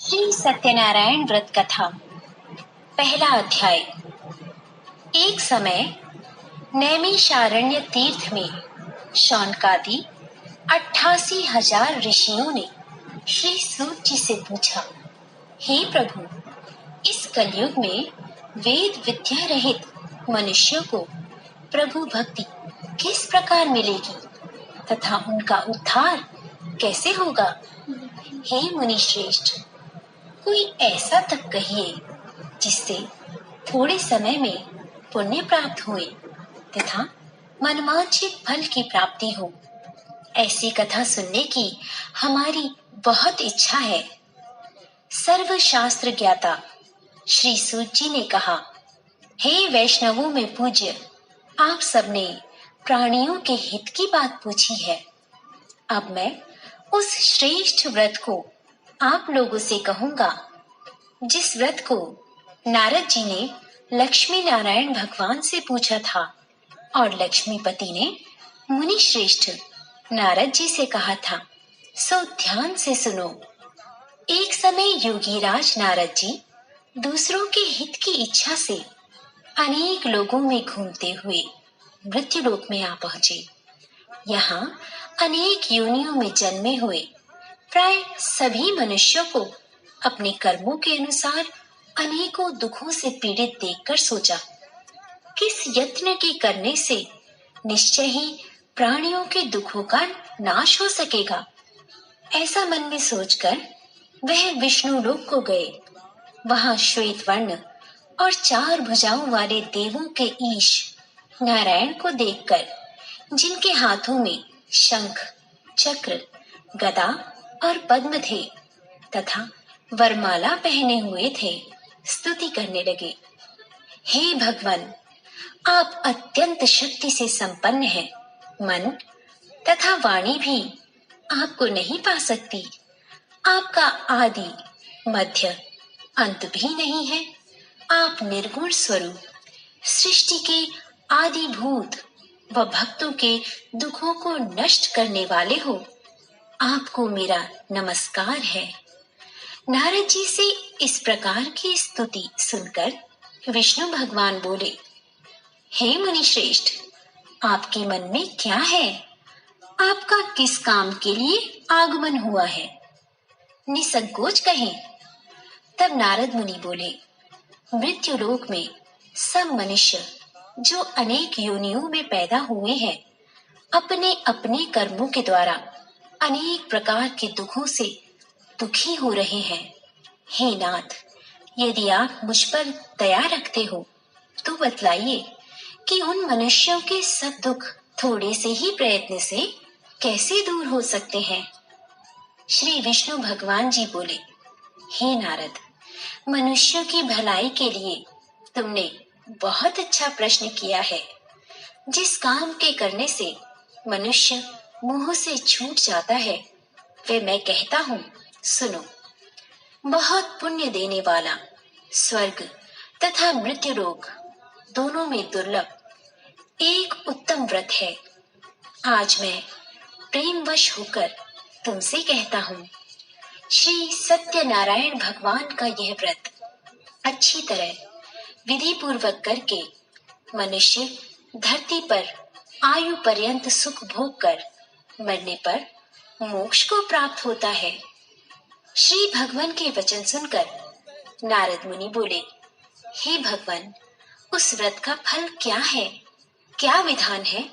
श्री सत्यनारायण व्रत कथा। पहला अध्याय। एक समय नैमिषारण्य तीर्थ में शौनकादि 88,000 ऋषियों ने श्री सूत जी से पूछा, हे प्रभु, इस कलयुग में वेद विद्या रहित मनुष्यों को प्रभु भक्ति किस प्रकार मिलेगी तथा उनका उद्धार कैसे होगा? हे मुनि श्रेष्ठ, कोई ऐसा तप कहिए जिससे थोड़े समय में पुण्य प्राप्त हुए तथा मनवांछित फल की प्राप्ति हो। ऐसी कथा सुनने की हमारी बहुत इच्छा है। सर्वशास्त्र ज्ञाता श्री सूत जी ने कहा, हे वैष्णवों में पूज्य, आप सबने प्राणियों के हित की बात पूछी है। अब मैं उस श्रेष्ठ व्रत को आप लोगों से कहूंगा जिस व्रत को नारद जी ने लक्ष्मी नारायण भगवान से पूछा था और लक्ष्मीपति ने मुनि श्रेष्ठ नारद जी से कहा था। सो ध्यान से सुनो। एक समय योगीराज नारद जी दूसरों के हित की इच्छा से अनेक लोगों में घूमते हुए मृत्युलोक में आ पहुंचे। यहाँ अनेक योनियों में जन्मे हुए प्राय सभी मनुष्यों को अपने कर्मों के अनुसार अनेकों दुखों से पीड़ित देखकर सोचा, किस यत्न के करने से निश्चय ही प्राणियों के दुखों का नाश हो सकेगा। ऐसा मन में सोचकर वह विष्णु लोक को गए। वहां श्वेत वर्ण और 4 भुजाओं वाले देवों के ईश नारायण को देखकर, जिनके हाथों में शंख, चक्र, गदा और पद्म थे तथा वरमाला पहने हुए थे, स्तुति करने लगे। हे भगवान, आप अत्यंत शक्ति से संपन्न हैं। मन तथा वाणी भी आपको नहीं पा सकती। आपका आदि मध्य अंत भी नहीं है। आप निर्गुण स्वरूप सृष्टि के आदिभूत व भक्तों के दुखों को नष्ट करने वाले हो। आपको मेरा नमस्कार है। नारद जी से इस प्रकार की स्तुति सुनकर विष्णु भगवान बोले, हे मुनि श्रेष्ठ, आपके मन में क्या है? आपका किस काम के लिए आगमन हुआ है? निसंकोच कहें। तब नारद मुनि बोले, मृत्युलोक में सब मनुष्य जो अनेक योनियों में पैदा हुए हैं, अपने अपने कर्मों के द्वारा अनेक प्रकार के दुखों से दुखी हो रहे हैं। हे नाथ, यदि आप मुझ पर दया रखते हो तो बतलाइए कि उन मनुष्यों के सब दुख थोड़े से ही प्रयत्न से कैसे दूर हो सकते हैं। श्री विष्णु भगवान जी बोले, हे नारद, मनुष्यों की भलाई के लिए तुमने बहुत अच्छा प्रश्न किया है। जिस काम के करने से मनुष्य मुंह से छूट जाता है, वे मैं कहता हूँ, सुनो। बहुत पुण्य देने वाला स्वर्ग तथा मृत्युलोक दोनों में दुर्लभ एक उत्तम व्रत है। आज मैं प्रेमवश होकर तुमसे कहता हूँ, श्री सत्यनारायण भगवान का यह व्रत अच्छी तरह विधि पूर्वक करके मनुष्य धरती पर आयु पर्यंत सुख भोग कर मरने पर मोक्ष को प्राप्त होता है। श्री भगवान के वचन सुनकर नारद मुनि बोले, हे भगवान, उस व्रत का फल क्या है? क्या विधान है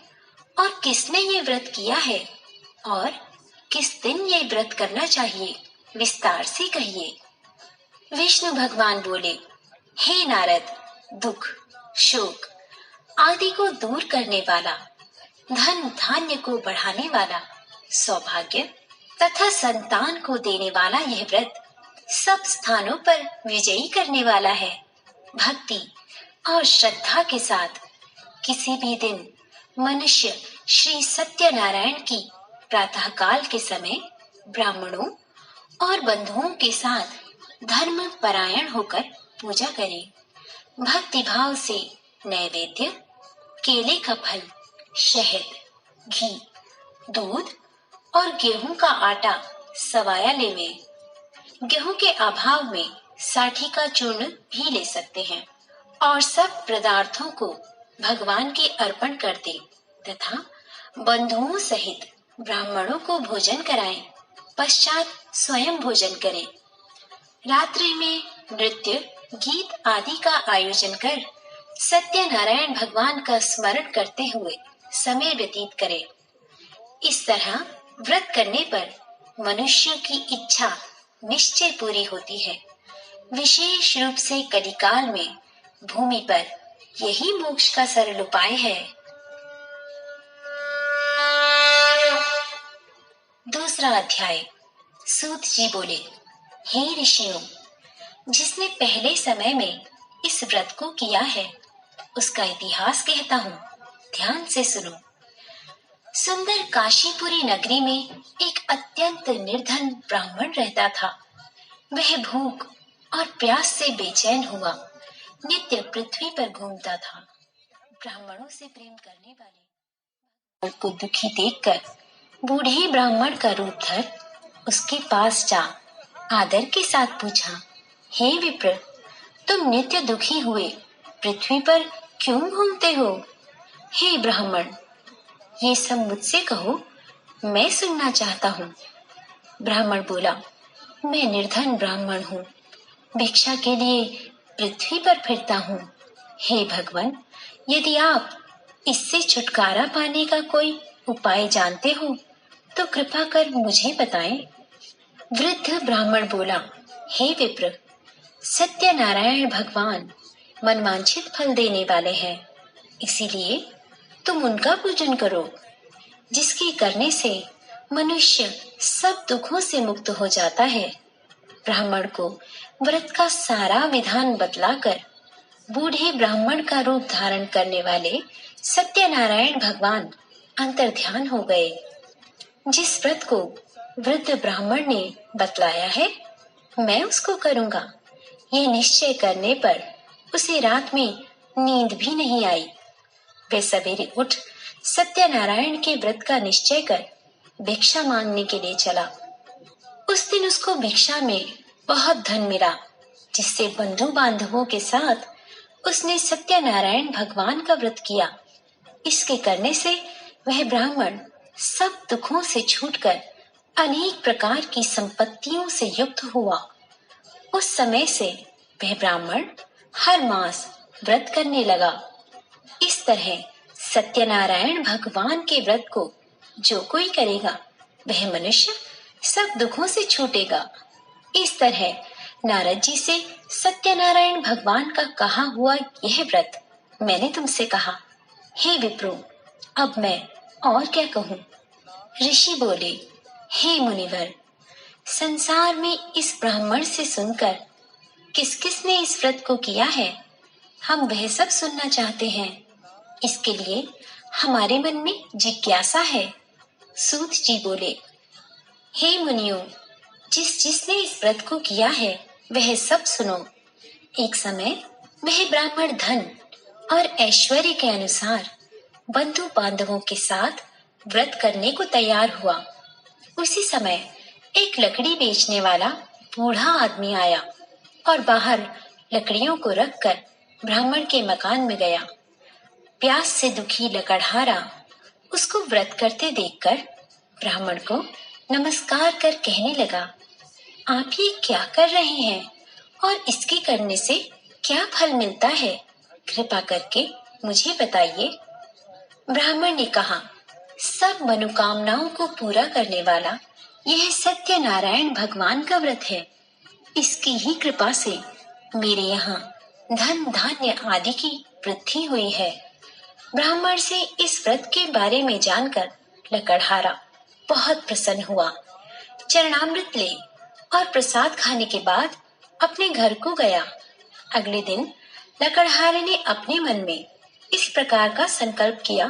और किसने ये व्रत किया है और किस दिन ये व्रत करना चाहिए? विस्तार से कहिए। विष्णु भगवान बोले, हे नारद, दुख, शोक आदि को दूर करने वाला, धन धान्य को बढ़ाने वाला, सौभाग्य तथा संतान को देने वाला यह व्रत सब स्थानों पर विजयी करने वाला है। भक्ति और श्रद्धा के साथ किसी भी दिन मनुष्य श्री सत्यनारायण की प्रातःकाल के समय ब्राह्मणों और बंधुओं के साथ धर्म परायण होकर पूजा करे। भक्ति भाव से नैवेद्य, केले का फल, शहद, घी, दूध और गेहूं का आटा सवाया लेवे। गेहूं के अभाव में साठी का चूर्ण भी ले सकते हैं और सब पदार्थों को भगवान के अर्पण कर दें तथा बंधुओं सहित ब्राह्मणों को भोजन कराएं। पश्चात स्वयं भोजन करें। रात्रि में नृत्य, गीत आदि का आयोजन कर सत्यनारायण भगवान का स्मरण करते हुए समय व्यतीत करें। इस तरह व्रत करने पर मनुष्य की इच्छा निश्चय पूरी होती है। विशेष रूप से कलिकाल में भूमि पर यही मोक्ष का सरल उपाय है। दूसरा अध्याय। सूत जी बोले, हे ऋषियों, जिसने पहले समय में इस व्रत को किया है उसका इतिहास कहता हूँ, ध्यान से सुनो। सुंदर काशीपुरी नगरी में एक अत्यंत निर्धन ब्राह्मण रहता था। वह भूख और प्यास से बेचैन हुआ नित्य पृथ्वी पर घूमता था। ब्राह्मणों से प्रेम करने वाले को दुखी देखकर बूढ़े ब्राह्मण का रूप धर उसके पास जा आदर के साथ पूछा, हे विप्र, तुम नित्य दुखी हुए पृथ्वी पर क्यों घूमते हो? हे ब्राह्मण, ये सब मुझसे कहो, मैं सुनना चाहता हूँ। ब्राह्मण बोला, मैं निर्धन ब्राह्मण हूँ, भिक्षा के लिए पृथ्वी पर फिरता हूँ। हे भगवान, यदि आप इससे छुटकारा पाने का कोई उपाय जानते हो तो कृपा कर मुझे बताएं। वृद्ध ब्राह्मण बोला, हे विप्र, सत्यनारायण भगवान मनवांछित फल देने वाले हैं, इसीलिए तुम उनका पूजन करो, जिसके करने से मनुष्य सब दुखों से मुक्त हो जाता है। ब्राह्मण को व्रत का सारा विधान बतलाकर बूढ़े ब्राह्मण का रूप धारण करने वाले सत्यनारायण भगवान अंतर्ध्यान हो गए। जिस व्रत को वृद्ध ब्राह्मण ने बतलाया है मैं उसको करूंगा, ये निश्चय करने पर उसे रात में नींद भी नहीं आई। वह सवेरे उठ सत्यनारायण के व्रत का निश्चय कर भिक्षा मांगने के लिए चला। उस दिन उसको भिक्षा में बहुत धन मिला, जिससे बंधु बांधवों के साथ उसने सत्यनारायण भगवान का व्रत किया। इसके करने से वह ब्राह्मण सब दुखों से छूटकर अनेक प्रकार की संपत्तियों से युक्त हुआ। उस समय से वह ब्राह्मण हर मास व्रत करने लगा। इस तरह सत्यनारायण भगवान के व्रत को जो कोई करेगा वह मनुष्य सब दुखों से छूटेगा। इस तरह नारद जी से सत्यनारायण भगवान का कहा हुआ यह व्रत मैंने तुमसे कहा। हे विप्रो, अब मैं और क्या कहूँ? ऋषि बोले, हे मुनिवर, संसार में इस ब्राह्मण से सुनकर किस किस ने इस व्रत को किया है हम वह सब सुनना चाहते हैं। इसके लिए हमारे मन में जिज्ञासा है। सूत जी बोले, हे मुनियों, जिसने इस व्रत को किया है वह सब सुनो। एक समय वह ब्राह्मण धन और ऐश्वर्य के अनुसार बंधु बांधवों के साथ व्रत करने को तैयार हुआ। उसी समय एक लकड़ी बेचने वाला बूढ़ा आदमी आया और बाहर लकड़ियों को रखकर ब्राह्मण के मकान में गया। प्यास से दुखी लकड़हारा उसको व्रत करते देखकर ब्राह्मण को नमस्कार कर कहने लगा, आप ये क्या कर रहे हैं और इसके करने से क्या फल मिलता है? कृपा करके मुझे बताइए। ब्राह्मण ने कहा, सब मनोकामनाओं को पूरा करने वाला यह सत्यनारायण भगवान का व्रत है। इसकी ही कृपा से मेरे यहाँ धन धान्य आदि की वृद्धि हुई है। ब्राह्मण से इस व्रत के बारे में जानकर लकड़हारा बहुत प्रसन्न हुआ। चरणामृत ले और प्रसाद खाने के बाद अपने घर को गया। अगले दिन लकड़हारे ने अपने मन में इस प्रकार का संकल्प किया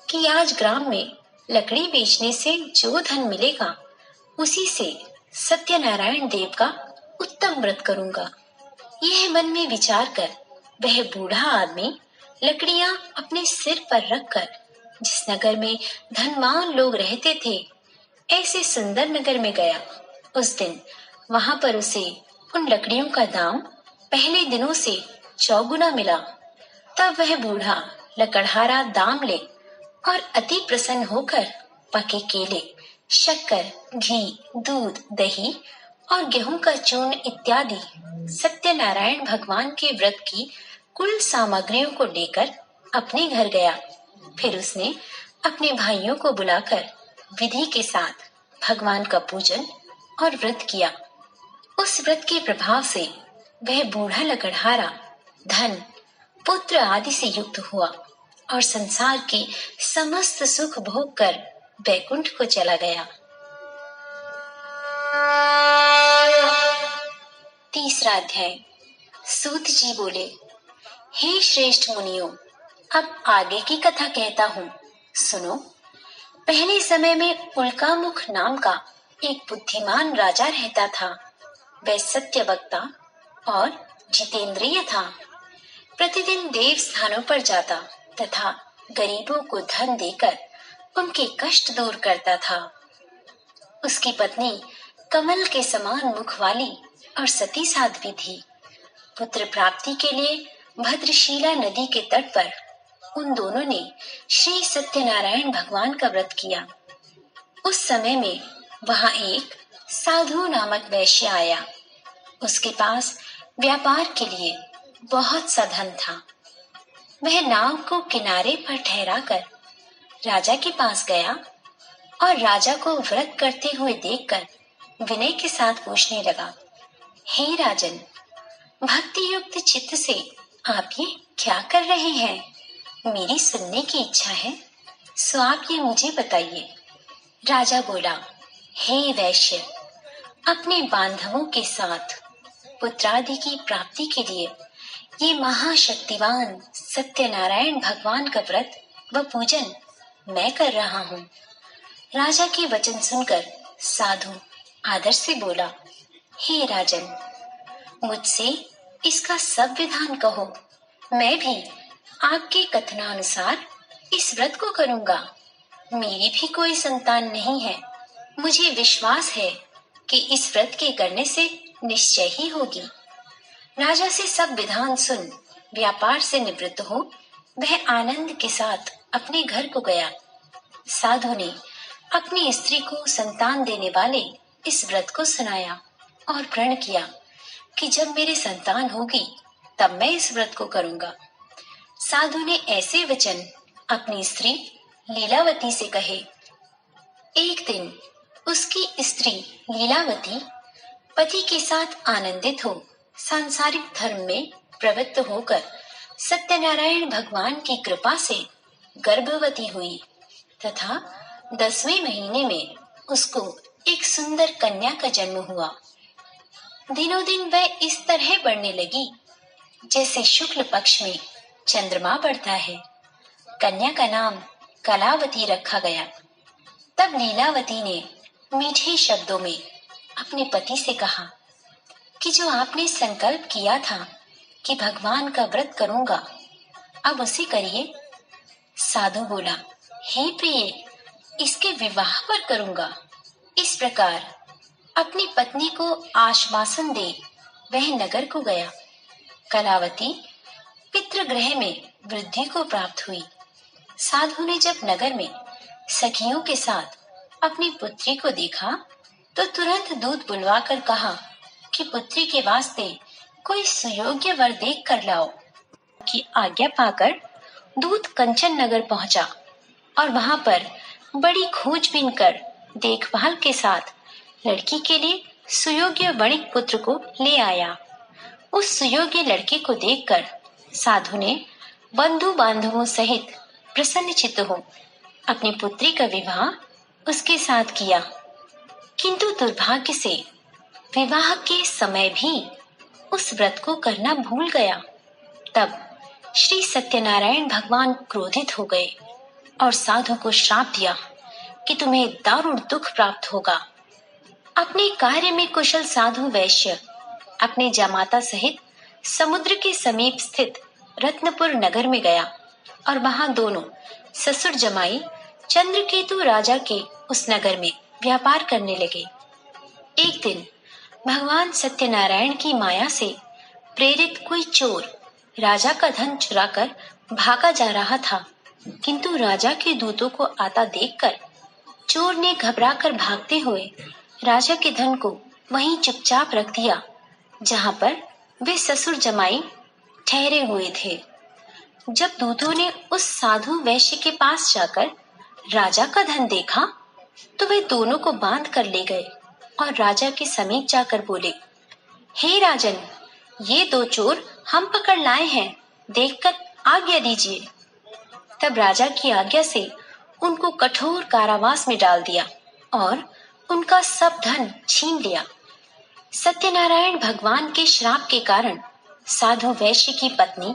कि आज ग्राम में लकड़ी बेचने से जो धन मिलेगा उसी से सत्यनारायण देव का उत्तम व्रत करूंगा। यह मन में विचार कर वह बूढ़ा आदमी लकड़ियां अपने सिर पर रखकर जिस नगर में धनवान लोग रहते थे ऐसे सुंदर नगर में गया। उस दिन वहां पर उसे उन लकड़ियों का दाम पहले दिनों से चौगुना मिला। तब वह बूढ़ा लकड़हारा दाम ले और अति प्रसन्न होकर पके केले, शक्कर, घी, दूध, दही और गेहूं का चूर्ण इत्यादि सत्यनारायण भगवान के व्रत की कुल सामग्रियों को लेकर अपने घर गया। फिर उसने अपने भाइयों को बुलाकर विधि के साथ भगवान का पूजन और व्रत किया। उस व्रत के प्रभाव से वह बूढ़ा लकड़हारा धन, पुत्र आदि से युक्त हुआ और संसार के समस्त सुख भोग कर वैकुंठ को चला गया। तीसरा अध्याय। सूत जी बोले, हे श्रेष्ठ मुनियों, अब आगे की कथा कहता हूँ, सुनो। पहले समय में उल्कामुख नाम का एक बुद्धिमान राजा रहता था। वह सत्य वक्ता और जितेंद्रिय था। प्रतिदिन देव स्थानों पर जाता तथा गरीबों को धन देकर उनके कष्ट दूर करता था। उसकी पत्नी कमल के समान मुख वाली और सती साध्वी थी। पुत्र प्राप्ति के लिए भद्रशीला नदी के तट पर उन दोनों ने श्री सत्यनारायण भगवान का व्रत किया। उस समय में वहां एक साधु नामक वैश्य आया। उसके पास व्यापार के लिए बहुत सा धन था। वह नाव को किनारे पर ठहराकर राजा के पास गया और राजा को व्रत करते हुए देखकर विनय के साथ पूछने लगा, हे राजन, भक्ति युक्त चित्त से आप ये क्या कर रहे हैं? मेरी सुनने की इच्छा है, सो आप ये मुझे बताइए। राजा बोला, हे वैश्य, अपने बांधवों के साथ पुत्रादि की प्राप्ति के लिए ये महाशक्तिवान सत्यनारायण भगवान का व्रत व पूजन मैं कर रहा हूँ। राजा के वचन सुनकर साधु आदर से बोला, हे राजन, मुझसे इसका सब विधान कहो। मैं भी आपके कथनानुसार इस व्रत को करूंगा। मेरी भी कोई संतान नहीं है। मुझे विश्वास है कि इस व्रत के करने से निश्चय ही होगी। राजा से सब विधान सुन व्यापार से निवृत्त हो वह आनंद के साथ अपने घर को गया। साधु ने अपनी स्त्री को संतान देने वाले इस व्रत को सुनाया और प्रण किया कि जब मेरी संतान होगी तब मैं इस व्रत को करूंगा। साधु ने ऐसे वचन अपनी स्त्री लीलावती से कहे। एक दिन उसकी स्त्री लीलावती पति के साथ आनंदित हो सांसारिक धर्म में प्रवृत्त होकर सत्यनारायण भगवान की कृपा से गर्भवती हुई तथा 10वें महीने में उसको एक सुंदर कन्या का जन्म हुआ। दिनों दिन वह इस तरह बढ़ने लगी जैसे शुक्ल पक्ष में चंद्रमा बढ़ता है। कन्या का नाम कलावती रखा गया। तब लीलावती ने मीठे शब्दों में अपने पति से कहा कि जो आपने संकल्प किया था कि भगवान का व्रत करूंगा, अब उसे करिए। साधु बोला, हे प्रिय, इसके विवाह पर करूंगा। इस प्रकार अपनी पत्नी को आश्वासन दे वह नगर को गया। कलावती पितृगृह में वृद्धि को प्राप्त हुई। साधु ने जब नगर में सखियों के साथ अपनी पुत्री को देखा तो तुरंत दूत बुलवाकर कहा कि पुत्री के वास्ते कोई सुयोग्य वर देख कर लाओ। की आज्ञा पाकर दूत कंचन नगर पहुंचा और वहां पर बड़ी खोजबीन कर देखभाल के साथ लड़की के लिए सुयोग्य वणिक पुत्र को ले आया। उस सुयोग्य लड़के को देखकर साधु ने बंधु बांधवों सहित प्रसन्न चित्त हो अपनी पुत्री का विवाह उसके साथ किया। किंतु दुर्भाग्य से विवाह के समय भी उस व्रत को करना भूल गया। तब श्री सत्यनारायण भगवान क्रोधित हो गए और साधु को श्राप दिया कि तुम्हें दारुण दुख प्राप्त होगा। अपने कार्य में कुशल साधु वैश्य अपने जमाता सहित समुद्र के समीप स्थित रत्नपुर नगर में गया और वहां दोनों ससुर जमाई चंद्रकेतु राजा के उस नगर में व्यापार करने लगे। एक दिन भगवान सत्यनारायण की माया से प्रेरित कोई चोर राजा का धन चुराकर भागा जा रहा था, किंतु राजा के दूतों को आता देखकर चोर ने घबराकर भागते हुए राजा के धन को वहीं चुपचाप रख दिया, जहां पर वे ससुर जमाई ठहरे हुए थे। जब दूतों ने उस साधु वैश्य के पास जाकर राजा का धन देखा, तो वे दोनों को बांध कर ले गए और राजा के समीप जाकर बोले, हे राजन, ये दो चोर हम पकड़ लाए हैं, देखकर आज्ञा दीजिए। तब राजा की आज्ञा से उनको कठोर कारावास में डाल दिया और उनका सब धन छीन लिया। सत्यनारायण भगवान के श्राप के कारण साधु वैश्य की पत्नी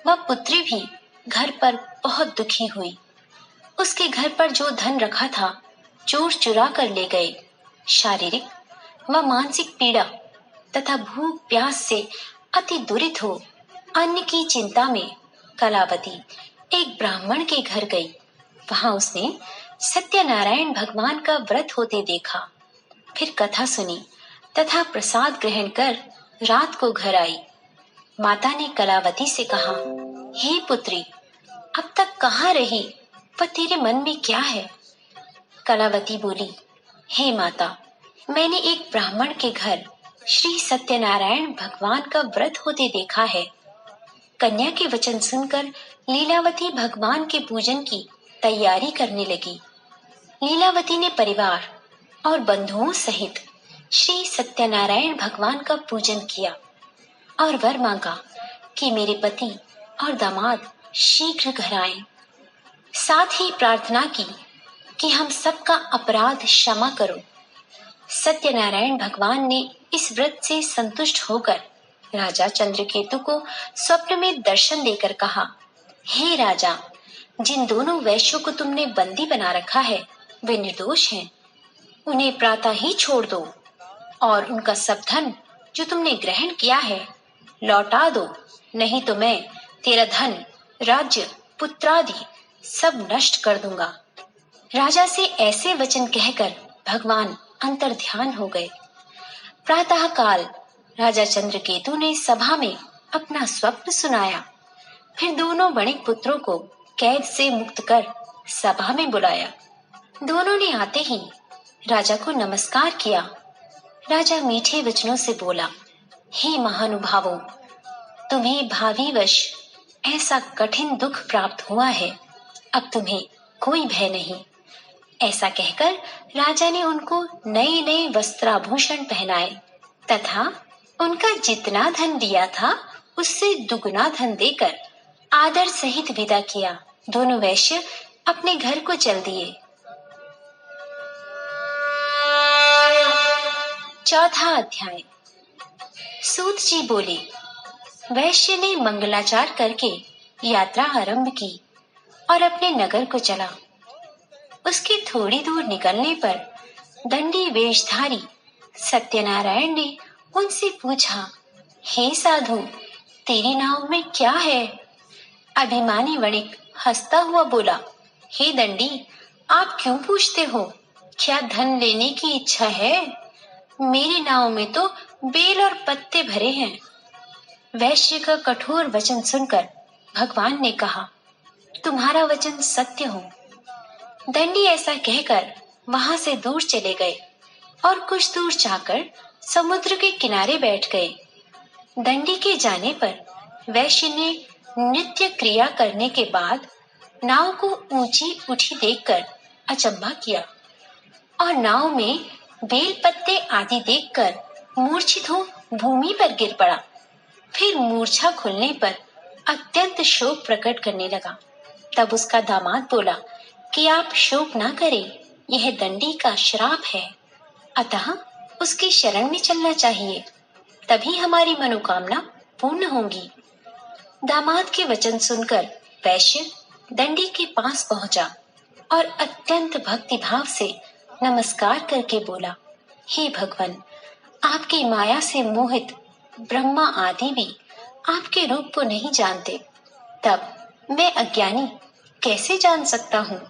व पुत्री भी घर पर बहुत दुखी हुई। उसके घर पर जो धन रखा था चोर चुरा कर ले गए। शारीरिक व मानसिक पीड़ा तथा भूख प्यास से अति दुरित हो अन्न की चिंता में कलावती एक ब्राह्मण के घर गई। वहां उसने सत्यनारायण भगवान का व्रत होते देखा, फिर कथा सुनी तथा प्रसाद ग्रहण कर रात को घर आई। माता ने कलावती से कहा, हे पुत्री, अब तक कहाँ रही व तेरे मन में क्या है? कलावती बोली, हे माता, मैंने एक ब्राह्मण के घर श्री सत्यनारायण भगवान का व्रत होते देखा है। कन्या के वचन सुनकर लीलावती भगवान के पूजन की तैयारी करने लगी। लीलावती ने परिवार और बंधुओं सहित श्री सत्यनारायण भगवान का पूजन किया और वर मांगा कि मेरे पति और दामाद शीघ्र घर आएं। साथ ही प्रार्थना की कि हम सबका अपराध क्षमा करो। सत्यनारायण भगवान ने इस व्रत से संतुष्ट होकर राजा चंद्रकेतु को स्वप्न में दर्शन देकर कहा, हे राजा, जिन दोनों वैश्यों को तुमने बंदी बना रखा है वे निर्दोष हैं। उन्हें प्रातः ही छोड़ दो और उनका सब धन जो तुमने ग्रहण किया है लौटा दो, नहीं तो मैं तेरा धन, राज्य, पुत्रादि सब नष्ट कर दूंगा। राजा से ऐसे वचन कहकर भगवान अंतर्ध्यान हो गए। प्रातः काल राजा चंद्रकेतु ने सभा में अपना स्वप्न सुनाया। फिर दोनों वणिक पुत्रों को कैद से मुक्त कर सभा में बुलाया। दोनों ने आते ही राजा को नमस्कार किया। राजा मीठे वचनों से बोला, हे महानुभावों, तुम्हें भावीवश ऐसा कठिन दुख प्राप्त हुआ है, अब तुम्हें कोई भय नहीं। ऐसा कहकर राजा ने उनको नए नए वस्त्राभूषण पहनाए तथा उनका जितना धन दिया था उससे दुगना धन देकर आदर सहित विदा किया। दोनों वैश्य अपने घर को चल दिए। चौथा अध्याय। सूत जी बोले, वैश्य ने मंगलाचार करके यात्रा आरंभ की और अपने नगर को चला। उसके थोड़ी दूर निकलने पर दंडी वेशधारी सत्यनारायण ने उनसे पूछा, हे साधु, तेरी नाव में क्या है? अभिमानी वणिक हंसता हुआ बोला, हे दंडी, आप क्यों पूछते हो? क्या धन लेने की इच्छा है? मेरी नाव में तो बेल और पत्ते भरे हैं। वैश्य का कठोर वचन सुनकर भगवान ने कहा, तुम्हारा वचन सत्य हो। दंडी ऐसा कहकर वहां से दूर चले गए और कुछ दूर जाकर समुद्र के किनारे बैठ गए। दंडी के जाने पर वैश्य ने नृत्य क्रिया करने के बाद नाव को ऊंची उठी देखकर अचंभा किया और नाव में बेल पत्ते आदि देखकर मूर्छित हो भूमि पर गिर पड़ा। फिर मूर्छा खुलने पर अत्यंत शोक प्रकट करने लगा। तब उसका दामाद बोला कि आप शोक ना करें, यह दंडी का श्राप है, अतः उसकी शरण में चलना चाहिए, तभी हमारी मनोकामना पूर्ण होगी। दामाद के वचन सुनकर वैश्य दंडी के पास पहुंचा और अत्यंत भक्ति भाव से नमस्कार करके बोला, हे भगवान, आपकी माया से मोहित ब्रह्मा आदि भी आपके रूप को नहीं जानते, तब मैं अज्ञानी कैसे जान सकता हूँ?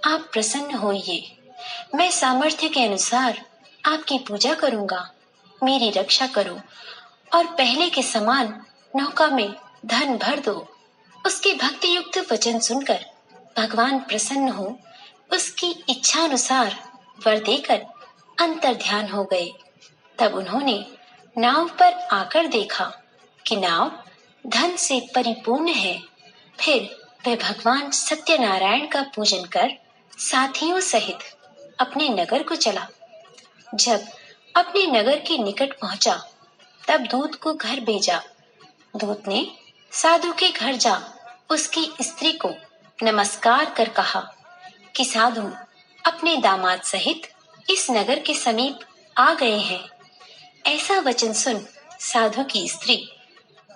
आप प्रसन्न होइए, मैं सामर्थ्य के अनुसार आपकी पूजा करूंगा। मेरी रक्षा करो और पहले के समान नौका में धन भर दो। उसके भक्ति युक्त वचन सुनकर भगवान प्रसन्न हो उसकी इच्छा अनुसार वर देकर अंतर ध्यान हो गए। तब उन्होंने नाव पर आकर देखा कि नाव धन से परिपूर्ण है। फिर वह भगवान सत्यनारायण का पूजन कर साथियों सहित अपने नगर को चला। जब अपने नगर के निकट पहुंचा तब दूत को घर भेजा। दूत ने साधु के घर जा उसकी स्त्री को नमस्कार कर कहा कि साधु अपने दामाद सहित इस नगर के समीप आ गए हैं। ऐसा वचन सुन साधु की स्त्री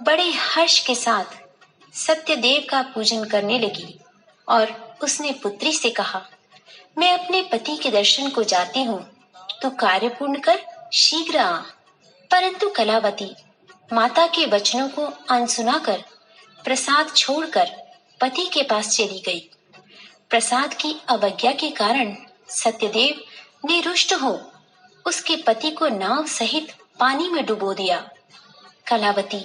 बड़े हर्ष के साथ सत्यदेव का पूजन करने लगी और उसने पुत्री से कहा, मैं अपने पति के दर्शन को जाती हूँ, तू कार्य पूर्ण कर शीघ्र आ। परंतु कलावती माता के वचनों को अनसुना कर प्रसाद छोड़कर पति के पास चली गई। प्रसाद की अवज्ञा के कारण सत्यदेव ने रुष्ट हो उसके पति को नाव सहित पानी में डुबो दिया। कलावती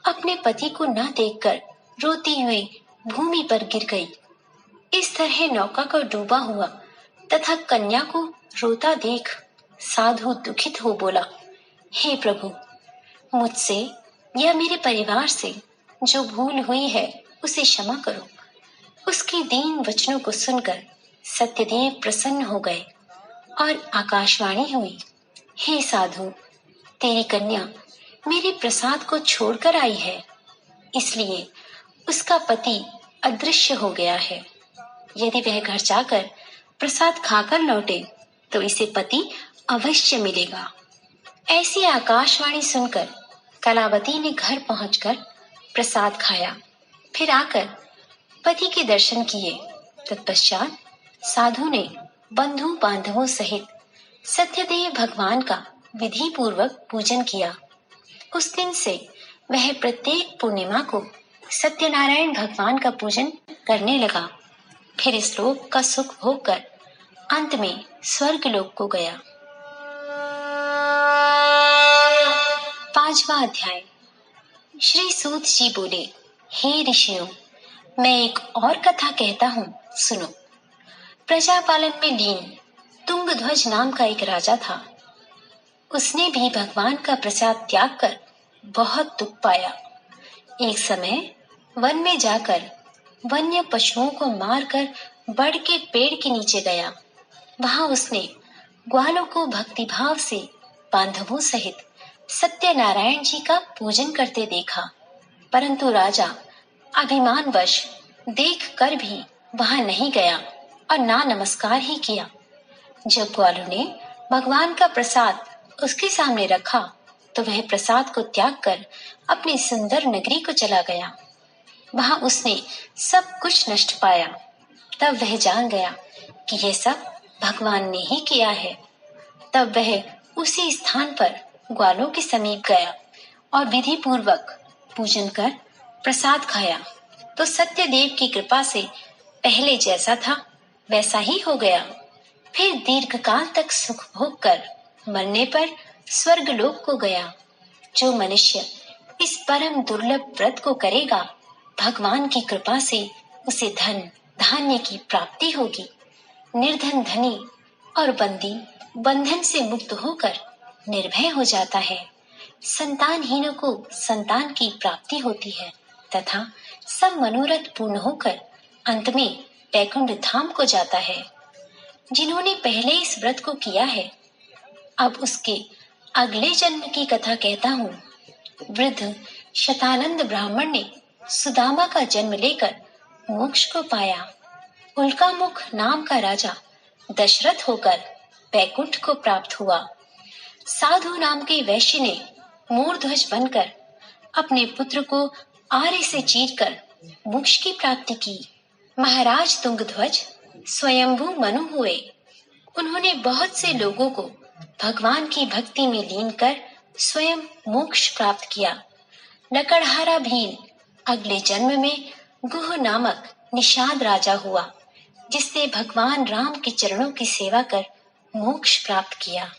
अपने पति को न देखकर रोती हुई भूमि पर गिर गई। इस तरह नौका को डूबा हुआ तथा कन्या को रोता देख साधु दुखित हो बोला, हे प्रभु, मुझसे या मेरे परिवार से जो भूल हुई है उसे क्षमा करो। उसके दीन वचनों को सुनकर सत्यदेव प्रसन्न हो गए और आकाशवाणी हुई, हे साधु, तेरी कन्या मेरे प्रसाद को छोड़कर आई है, इसलिए उसका पति अदृश्य हो गया है। यदि वह घर जाकर प्रसाद खाकर लौटे तो इसे पति अवश्य मिलेगा। ऐसी आकाशवाणी सुनकर कलावती ने घर पहुंचकर प्रसाद खाया, फिर आकर पति के दर्शन किए। तत्पश्चात साधु ने बंधु बांधवों सहित सत्यदेव भगवान का विधि पूर्वक पूजन किया। उस दिन से वह प्रत्येक पूर्णिमा को सत्यनारायण भगवान का पूजन करने लगा। फिर इस लोक का सुख भोग कर अंत में स्वर्ग लोक को गया। 5वां अध्याय। श्री सूत जी बोले, हे ऋषियों, मैं एक और कथा कहता हूँ, सुनो। प्रजापालन में लीन तुंगध्वज नाम का एक राजा था। उसने भी भगवान का प्रसाद त्याग कर बहुत दुख पाया। एक समय वन में जाकर वन्य पशुओं को मारकर बड़ के पेड़ के नीचे गया। वहां उसने ग्वालों को भक्तिभाव से बांधवों सहित सत्यनारायण जी का पूजन करते देखा। परंतु राजा अभिमानवश देख कर भी वहां नहीं गया और ना नमस्कार ही किया। जब ग्वालों ने भगवान का प्रसाद उसके सामने रखा तो वह प्रसाद को त्याग कर अपनी सुंदर नगरी को चला गया। वहां उसने सब कुछ नष्ट पाया। तब वह जान गया कि यह सब भगवान ने ही किया है। तब वह उसी स्थान पर ग्वालों के समीप गया और विधि पूर्वक पूजन कर प्रसाद खाया तो सत्यदेव की कृपा से पहले जैसा था वैसा ही हो गया। फिर दीर्घकाल तक सुख भोग कर मरने पर स्वर्ग लोक को गया। जो मनुष्य इस परम दुर्लभ व्रत को करेगा, भगवान की कृपा से उसे धन धान्य की प्राप्ति होगी। निर्धन धनी और बंदी बंधन से मुक्त होकर निर्भय हो जाता है। संतानहीनों को संतान की प्राप्ति होती है तथा सब मनोरथ पूर्ण होकर अंत में वैकुंठ धाम को जाता है। जिन्होंने पहले इस व्रत को किया है, अब उसके अगले जन्म की कथा कहता हूँ। वृद्ध शतानंद ब्राह्मण ने सुदामा का जन्म लेकर मोक्ष को पाया। उल्कामुख नाम का राजा दशरथ होकर वैकुंठ को प्राप्त हुआ। साधु नाम के वैश्य ने मूर्ध्वज बनकर अपने पुत्र को आरे से चीरकर मोक्ष की प्राप्ति की। महाराज तुंगध्वज स्वयंभू मनु हुए। उन्होंने बहुत से लोगों को भगवान की भक्ति में लीन कर स्वयं मोक्ष प्राप्त किया। लकड़हारा भील अगले जन्म में गुह नामक निषाद राजा हुआ, जिसने भगवान राम के चरणों की सेवा कर मोक्ष प्राप्त किया।